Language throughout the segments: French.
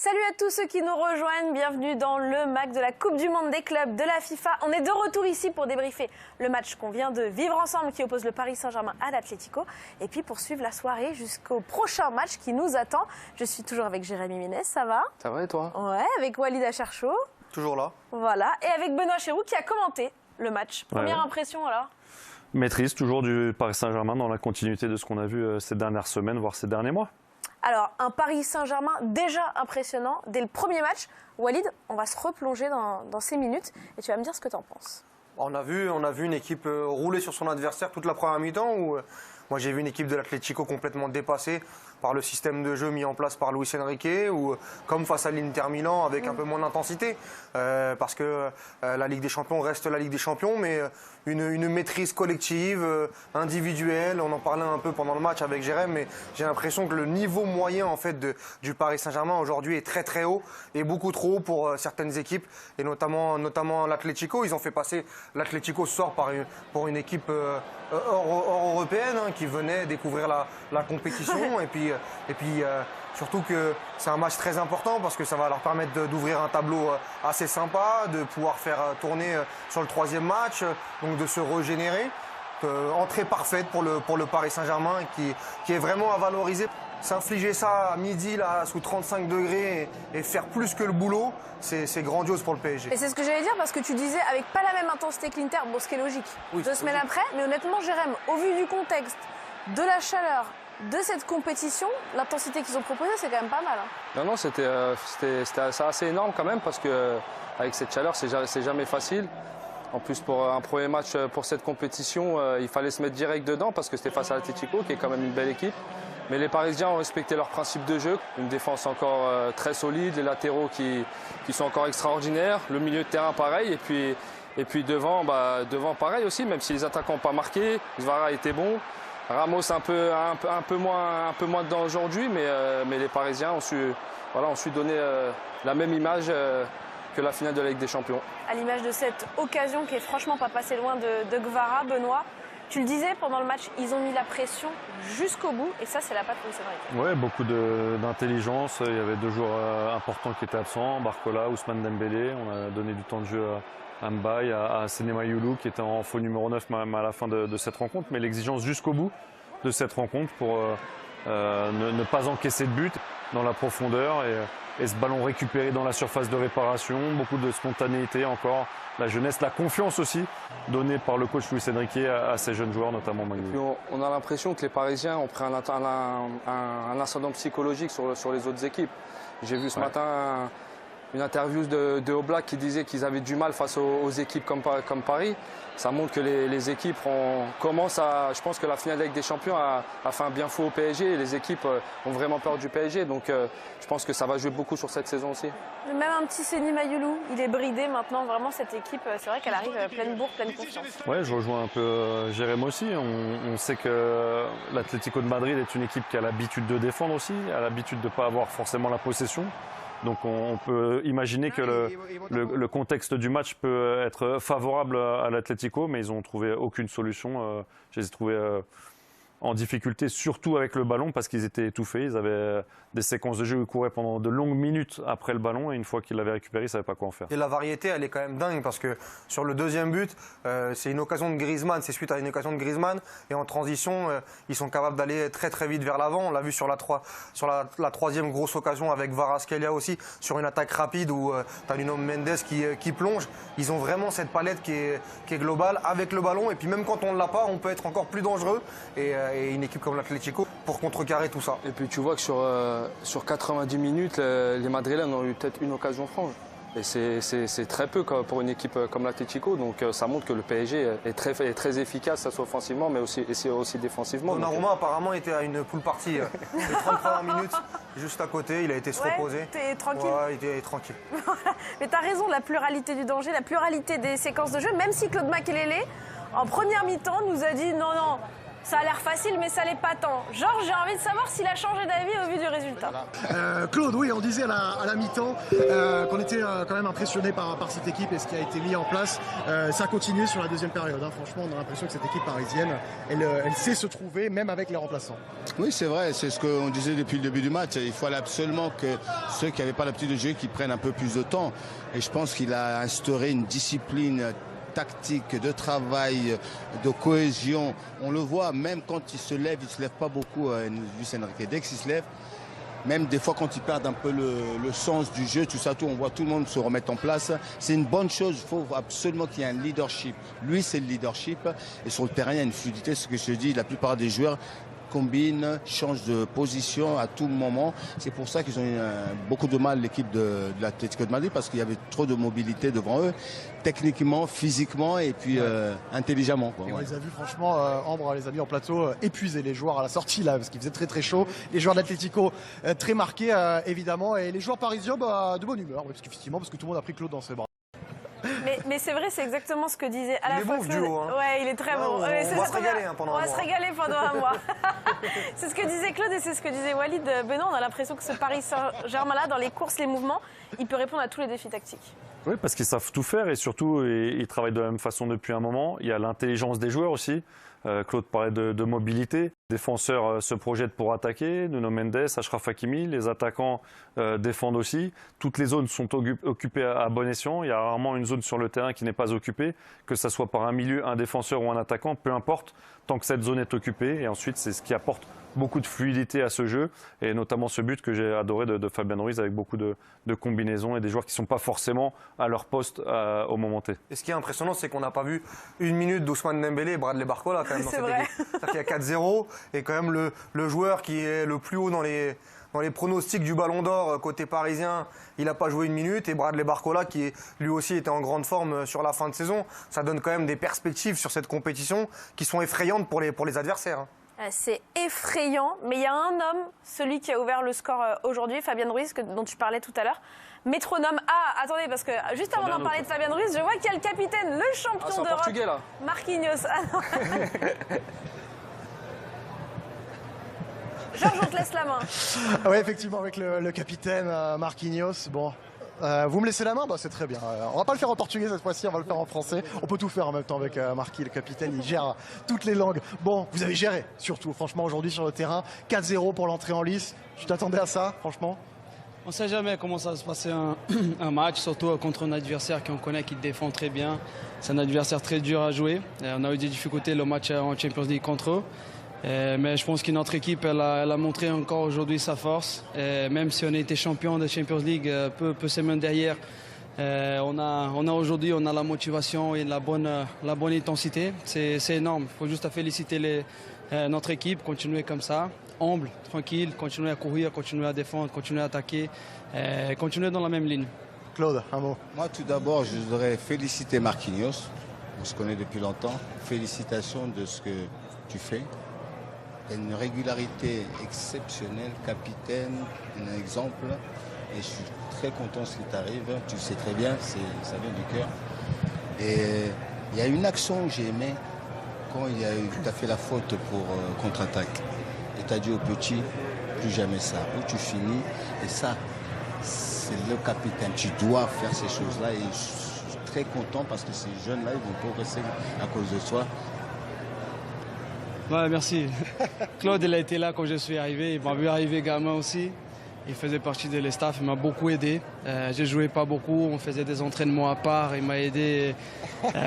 Salut à tous ceux qui nous rejoignent, bienvenue dans le MAC de la Coupe du Monde des clubs de la FIFA. On est de retour ici pour débriefer le match qu'on vient de vivre ensemble qui oppose le Paris Saint-Germain à l'Atlético et puis poursuivre la soirée jusqu'au prochain match qui nous attend. Je suis toujours avec Jérémy Ménès, ça va? Ça va et toi? Ouais, avec Walid Acharcho. Toujours là. Voilà, et avec Benoît Chéroux qui a commenté le match. Première impression alors? Maîtrise toujours du Paris Saint-Germain dans la continuité de ce qu'on a vu ces dernières semaines, voire ces derniers mois. Alors, un Paris Saint-Germain déjà impressionnant dès le premier match. Walid, on va se replonger dans ces minutes et tu vas me dire ce que tu en penses. On a vu une équipe rouler sur son adversaire toute la première mi-temps où moi j'ai vu une équipe de l'Atlético complètement dépassée par le système de jeu mis en place par Luis Enrique ou comme face à l'Inter Milan avec un peu moins d'intensité parce que la Ligue des Champions reste la Ligue des Champions mais une maîtrise collective, individuelle. On en parlait un peu pendant le match avec Jérém, mais j'ai l'impression que le niveau moyen en fait du Paris Saint-Germain aujourd'hui est très très haut et beaucoup trop haut pour certaines équipes et notamment l'Atlético. Ils ont fait passer l'Atlético ce soir pour une équipe hors européenne qui venait découvrir la compétition et puis surtout que c'est un match très important parce que ça va leur permettre d'ouvrir un tableau assez sympa, de pouvoir faire tourner sur le troisième match, donc de se régénérer. Entrée parfaite pour le Paris Saint-Germain qui est vraiment à valoriser. S'infliger ça à midi là, sous 35 degrés et faire plus que le boulot, c'est grandiose pour le PSG. Et c'est ce que j'allais dire parce que tu disais avec pas la même intensité que l'Inter, bon ce qui est logique, oui, 2 semaines après, mais honnêtement Jérém, au vu du contexte, de la chaleur, de cette compétition, l'intensité qu'ils ont proposée c'est quand même pas mal. Hein. Non, c'était assez énorme quand même parce que avec cette chaleur c'est jamais facile. En plus pour un premier match pour cette compétition, il fallait se mettre direct dedans parce que c'était face à l'Atlético qui est quand même une belle équipe. Mais les Parisiens ont respecté leur principe de jeu, une défense encore très solide, les latéraux qui sont encore extraordinaires, le milieu de terrain pareil, et puis devant pareil aussi, même si les attaquants n'ont pas marqué, Kvara était bon, Ramos un peu moins dedans aujourd'hui, mais les Parisiens ont su donner la même image que la finale de la Ligue des Champions. À l'image de cette occasion qui est franchement pas passée loin de Kvara, Benoît. Tu le disais, pendant le match, ils ont mis la pression jusqu'au bout et ça, c'est la patte Luis Enrique. Ouais, beaucoup d'intelligence. Il y avait 2 joueurs importants qui étaient absents, Barcola, Ousmane Dembélé. On a donné du temps de jeu à Mbaye, à Sénéma Youlou qui était en faux numéro 9 même à la fin de cette rencontre. Mais l'exigence jusqu'au bout de cette rencontre pour ne pas encaisser de but dans la profondeur et ce ballon récupéré dans la surface de réparation. Beaucoup de spontanéité encore. La jeunesse, la confiance aussi donnée par le coach Luis Enrique à ces jeunes joueurs, notamment Magny. On a l'impression que les Parisiens ont pris un ascendant psychologique sur les autres équipes. J'ai vu ce matin une interview de Oblak qui disait qu'ils avaient du mal face aux équipes comme Paris. Ça montre que les équipes commencent à... Je pense que la finale de la Ligue des Champions a fait un bien fou au PSG et les équipes ont vraiment peur du PSG. Donc je pense que ça va jouer beaucoup sur cette saison aussi. Même un petit Sénéma Youlou, il est bridé maintenant. Vraiment, cette équipe, c'est vrai qu'elle arrive pleine bourre, pleine confiance. Ouais, je rejoins un peu Jérém aussi. On sait que l'Atlético de Madrid est une équipe qui a l'habitude de défendre aussi, a l'habitude de ne pas avoir forcément la possession. Donc on peut imaginer que le contexte du match peut être favorable à l'Atlético, mais ils n'ont trouvé aucune solution. Je les ai trouvés en difficulté, surtout avec le ballon, parce qu'ils étaient étouffés. Ils avaient des séquences de jeu où ils couraient pendant de longues minutes après le ballon, et une fois qu'ils l'avaient récupéré, ils ne savaient pas quoi en faire. Et la variété, elle est quand même dingue, parce que sur le deuxième but, c'est une occasion de Griezmann, c'est suite à une occasion de Griezmann, et en transition, ils sont capables d'aller très très vite vers l'avant. On l'a vu sur la troisième grosse occasion avec Kvaratskhelia aussi, sur une attaque rapide où tu as Nuno Mendes qui plonge. Ils ont vraiment cette palette qui est globale avec le ballon, et puis même quand on ne l'a pas, on peut être encore plus dangereux. Et une équipe comme l'Atlético pour contrecarrer tout ça. Et puis tu vois que sur 90 minutes, les Madrilènes ont eu peut-être une occasion franche. Et c'est très peu pour une équipe comme l'Atlético. Donc ça montre que le PSG est très efficace, ça soit offensivement, mais aussi défensivement. Donnarumma apparemment était à une pool party les 30 premières minutes, juste à côté. Il a été se reposer. T'es tranquille. Ouais, il était tranquille. Mais tu as raison, la pluralité du danger, la pluralité des séquences de jeu, même si Claude Makélélé, en première mi-temps, nous a dit non, Ça a l'air facile, mais ça l'est pas tant. Georges, j'ai envie de savoir s'il a changé d'avis au vu du résultat. Claude, oui, on disait à la mi-temps qu'on était quand même impressionné par cette équipe et ce qui a été mis en place. Ça a continué sur la deuxième période. Hein. Franchement, on a l'impression que cette équipe parisienne, elle sait se trouver, même avec les remplaçants. Oui, c'est vrai, c'est ce qu'on disait depuis le début du match. Il fallait absolument que ceux qui n'avaient pas l'habitude de jouer, qu'ils prennent un peu plus de temps. Et je pense qu'il a instauré une discipline tactique, de travail, de cohésion. On le voit, même quand il se lève pas beaucoup, Luis Enrique. Dès qu'il se lève, même des fois quand ils perdent un peu le sens du jeu, tout ça, on voit tout le monde se remettre en place. C'est une bonne chose, il faut absolument qu'il y ait un leadership. Lui, c'est le leadership. Et sur le terrain, il y a une fluidité, ce que je te dis, la plupart des joueurs combinent, changent de position à tout moment. C'est pour ça qu'ils ont eu beaucoup de mal, l'équipe de l'Atlético de Madrid, parce qu'il y avait trop de mobilité devant eux, techniquement, physiquement et puis intelligemment. Quoi, et on les a vus franchement, Ambre les a mis en plateau, épuisés les joueurs à la sortie là, parce qu'il faisait très très chaud. Les joueurs de l'Atlético très marqués évidemment, et les joueurs parisiens de bonne humeur, parce que tout le monde a pris Claude dans ses bras. Mais c'est vrai, c'est exactement ce que disait à la fois Claude. Claude. Duo, hein. Ouais, il est très bon. On va se régaler pendant un mois. On va se régaler pendant un mois. C'est ce que disait Claude et c'est ce que disait Walid. Benoît, on a l'impression que ce Paris Saint-Germain là, dans les courses, les mouvements, il peut répondre à tous les défis tactiques. Oui, parce qu'ils savent tout faire et surtout, ils travaillent de la même façon depuis un moment. Il y a l'intelligence des joueurs aussi. Claude parlait de mobilité. Les défenseurs se projettent pour attaquer. Nuno Mendes, Achraf Hakimi. Les attaquants défendent aussi. Toutes les zones sont occupées à bon escient. Il y a rarement une zone sur le terrain qui n'est pas occupée, que ce soit par un milieu, un défenseur ou un attaquant, peu importe, tant que cette zone est occupée. Et ensuite, c'est ce qui apporte beaucoup de fluidité à ce jeu, et notamment ce but que j'ai adoré de Fabian Ruiz, avec beaucoup de combinaisons et des joueurs qui ne sont pas forcément à leur poste au moment T. Et ce qui est impressionnant, c'est qu'on n'a pas vu une minute d'Ousmane Dembélé et Bradley Barcola quand même dans cette équipe. C'est-à-dire qu'il y a 4-0 et quand même le joueur qui est le plus haut dans les pronostics du Ballon d'Or côté parisien, il n'a pas joué une minute, et Bradley Barcola qui lui aussi était en grande forme sur la fin de saison. Ça donne quand même des perspectives sur cette compétition qui sont effrayantes pour les adversaires. C'est effrayant, mais il y a un homme, celui qui a ouvert le score aujourd'hui, Fabian Ruiz, dont tu parlais tout à l'heure. Métronome. Ah, attendez, parce que juste avant d'en parler de Fabian Ruiz, je vois qu'il y a le capitaine, le champion d'Europe, Marquinhos. Ah, non. Georges, on te laisse la main. Oui, effectivement, avec le capitaine Marquinhos. Bon. Vous me laissez la main, bah, c'est très bien. On va pas le faire en portugais cette fois-ci, on va le faire en français. On peut tout faire en même temps avec Marquis, le capitaine, il gère toutes les langues. Bon, vous avez géré, surtout, franchement, aujourd'hui sur le terrain. 4-0 pour l'entrée en lice. Tu t'attendais à ça, franchement? On ne sait jamais comment ça va se passer un match, surtout contre un adversaire qu'on connaît qui défend très bien. C'est un adversaire très dur à jouer. On a eu des difficultés le match en Champions League contre eux. Mais je pense que notre équipe elle a montré encore aujourd'hui sa force. Même si on a été champion de Champions League peu semaines derrière, on a aujourd'hui la motivation et la bonne intensité. C'est énorme. Il faut juste féliciter notre équipe, continuer comme ça, humble, tranquille, continuer à courir, continuer à défendre, continuer à attaquer, continuer dans la même ligne. Claude, un mot. Moi, tout d'abord, je voudrais féliciter Marquinhos. On se connaît depuis longtemps. Félicitations de ce que tu fais. Une régularité exceptionnelle, capitaine, un exemple. Et je suis très content de ce qui t'arrive. Tu le sais très bien, ça vient du cœur. Et il y a une action que j'ai aimée quand tu as fait la faute pour contre-attaque. Et tu as dit au petit, plus jamais ça. Où tu finis. Et ça, c'est le capitaine. Tu dois faire ces choses-là. Et je suis très content parce que ces jeunes-là, ils vont progresser à cause de toi. Ouais, merci. Claude, il a été là quand je suis arrivé. Il m'a vu arriver gamin aussi. Il faisait partie de l'estaff. Il m'a beaucoup aidé. Je jouais pas beaucoup. On faisait des entraînements à part. Il m'a aidé.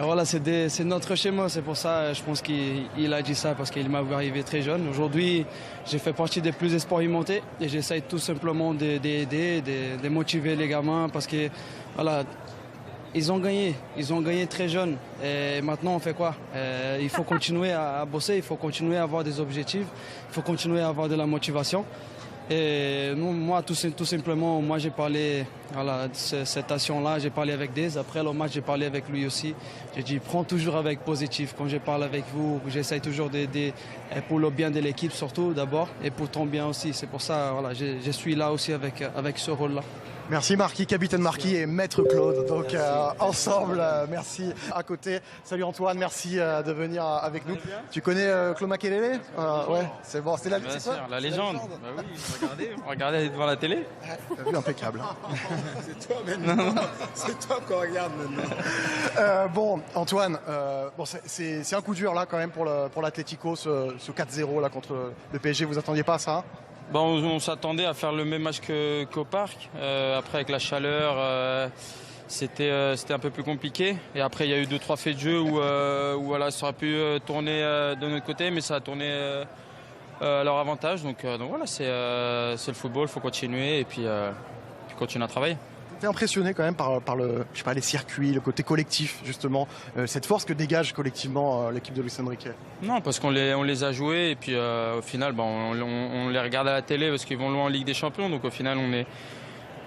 Voilà, c'est notre schéma. C'est pour ça, je pense qu'il a dit ça parce qu'il m'a vu arriver très jeune. Aujourd'hui, j'ai fait partie des plus expérimentés et j'essaye tout simplement d'aider, de motiver les gamins parce que voilà. Ils ont gagné très jeunes. Et maintenant, on fait quoi? Il faut continuer à bosser, il faut continuer à avoir des objectifs, il faut continuer à avoir de la motivation. Et nous, moi, tout simplement, moi, j'ai parlé de cette action-là, j'ai parlé avec Dez. Après le match, j'ai parlé avec lui aussi. J'ai dit, prends toujours avec positif. Quand je parle avec vous, j'essaye toujours d'aider pour le bien de l'équipe, surtout d'abord, et pour ton bien aussi. C'est pour ça, voilà, je suis là aussi avec ce rôle-là. Merci Marquis, capitaine Marquis et maître Claude. Donc ensemble, merci à côté. Salut Antoine, merci de venir avec nous. Tu connais Claude Makelele? Ouais, c'est bon, c'est la Bien c'est sûr, quoi la légende. Bah oui, regardez devant la télé. T'as vu, impeccable. C'est toi maintenant. C'est toi qu'on regarde maintenant. Bon, Antoine, bon, c'est un coup dur là quand même pour l'Atlético, ce 4-0 là contre le PSG. Vous attendiez pas à ça? Bon, on s'attendait à faire le même match qu'au parc. Après, avec la chaleur, c'était un peu plus compliqué. Et après, il y a eu 2-3 faits de jeu où voilà, ça aurait pu tourner de notre côté, mais ça a tourné à leur avantage. Donc voilà, c'est le football, il faut continuer et puis continuer à travailler. T'es impressionné quand même par le, je sais pas, les circuits, le côté collectif justement, cette force que dégage collectivement l'équipe de Luis Enrique. Non, parce qu'on les a joués et puis au final, on les regarde à la télé parce qu'ils vont loin en Ligue des Champions. Donc au final,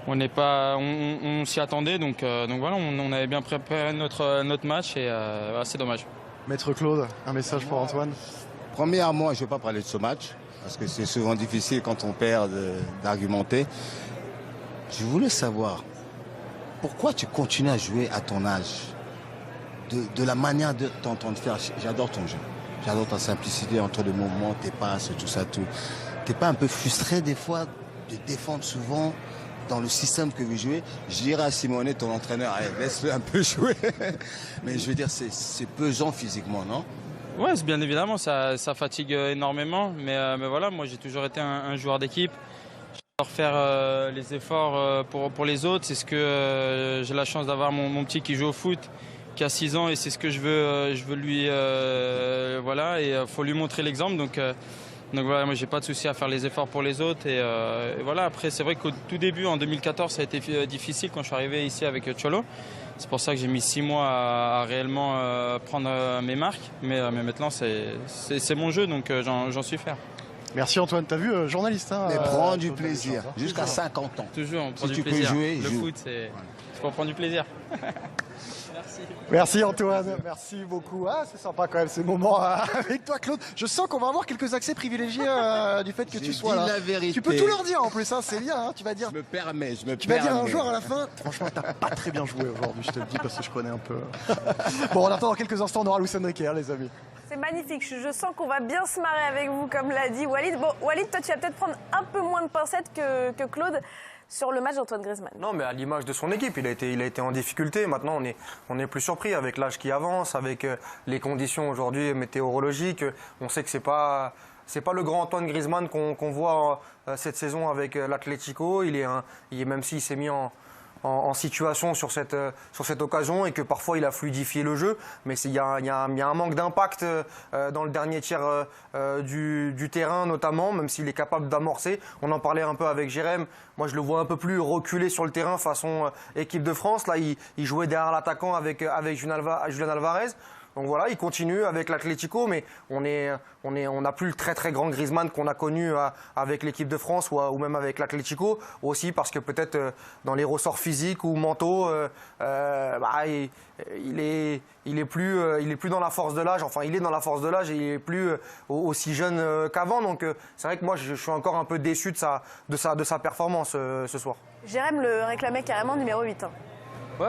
on s'y attendait. Donc voilà, on avait bien préparé notre match et c'est dommage. Maître Claude, un message pour Antoine? Premièrement, je ne vais pas parler de ce match, parce que c'est souvent difficile quand on perd d'argumenter. Je voulais savoir, pourquoi tu continues à jouer à ton âge, de la manière de t'entendre faire? J'adore ton jeu, j'adore ta simplicité entre les mouvements, tes passes, tout ça, tout. T'es pas un peu frustré des fois de défendre souvent dans le système que vous jouez? Je dirais à Simone, ton entraîneur, allez, laisse-le un peu jouer. Mais je veux dire, c'est pesant physiquement, non? Ouais, bien évidemment, ça fatigue énormément. Mais voilà, moi j'ai toujours été un joueur d'équipe. Faire les efforts pour les autres, c'est ce que j'ai la chance d'avoir mon petit qui joue au foot, qui a 6 ans, et c'est ce que je veux lui voilà, et faut lui montrer l'exemple. Donc voilà, moi j'ai pas de souci à faire les efforts pour les autres et voilà. Après c'est vrai qu'au tout début en 2014 ça a été difficile quand je suis arrivé ici avec Cholo. C'est pour ça que j'ai mis 6 mois à réellement prendre mes marques, mais maintenant c'est mon jeu, donc j'en suis fier. Merci Antoine, t'as vu, journaliste. Hein, mais prends du plaisir, jusqu'à 50 ans. Toujours, on prend si du tu plaisir. peux jouer, le joue. foot, c'est pour prendre du plaisir. Merci Antoine, merci beaucoup. Ah, c'est sympa quand même ces moments avec toi Claude. Je sens qu'on va avoir quelques accès privilégiés du fait que tu sois là. La vérité. Tu peux tout leur dire en plus, hein, c'est bien. Hein, tu vas dire. Je me permets. Tu vas dire à un joueur à la fin. Franchement, t'as pas très bien joué aujourd'hui, je te le dis parce que je connais un peu. Bon, en attendant dans quelques instants, on aura Luis Enrique, hein, les amis. C'est magnifique, je sens qu'on va bien se marrer avec vous, comme l'a dit Walid. Bon, Walid, toi, tu vas peut-être prendre un peu moins de pincettes que Claude sur le match d'Antoine Griezmann. Non, mais à l'image de son équipe, il a été en difficulté. Maintenant, on est plus surpris avec l'âge qui avance, avec les conditions aujourd'hui météorologiques. On sait que c'est pas le grand Antoine Griezmann qu'on voit cette saison avec l'Atlético. Même s'il s'est mis en situation sur cette occasion et que parfois il a fluidifié le jeu, mais il y a un manque d'impact dans le dernier tiers du terrain notamment, même s'il est capable d'amorcer. On en parlait un peu avec Jérém, moi je le vois un peu plus reculé sur le terrain façon équipe de France. Là il jouait derrière l'attaquant avec Julian Alvarez. Donc voilà, il continue avec l'Atlético, mais on n'a plus le très très grand Griezmann qu'on a connu avec l'équipe de France ou même avec l'Atlético, aussi parce que peut-être dans les ressorts physiques ou mentaux, il est plus dans la force de l'âge. Enfin, il est dans la force de l'âge et il est plus aussi jeune qu'avant. Donc c'est vrai que moi je suis encore un peu déçu de sa performance ce soir. Jérém le réclamait carrément numéro 8. Hein. Ouais,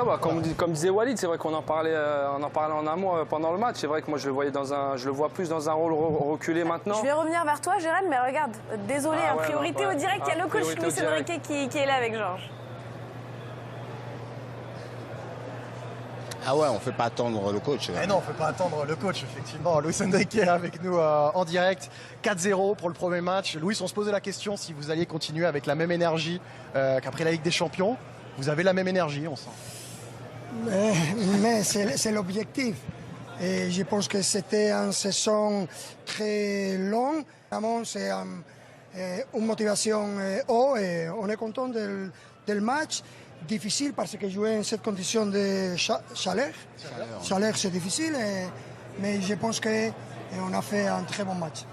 comme disait Walid, c'est vrai qu'on en parlait en amont pendant le match. C'est vrai que moi je le vois plus dans un rôle reculé maintenant. Je vais revenir vers toi, Jérém, mais regarde, désolé, priorité au direct, il y a le coach Luis Enrique qui est là avec Georges. Ah ouais, on ne fait pas attendre le coach. Eh non, on ne fait pas attendre le coach, effectivement. Luis Enrique est avec nous en direct. 4-0 pour le premier match. Luis, on se posait la question si vous alliez continuer avec la même énergie qu'après la Ligue des Champions. Vous avez la même énergie, on sent. Mais c'est l'objectif. Et je pense que c'était une saison très longue. Vraiment, c'est une motivation haute et on est content du match. Difficile parce que jouer en cette condition de chaleur. Chaleur, c'est difficile, mais je pense qu'on a fait un très bon match.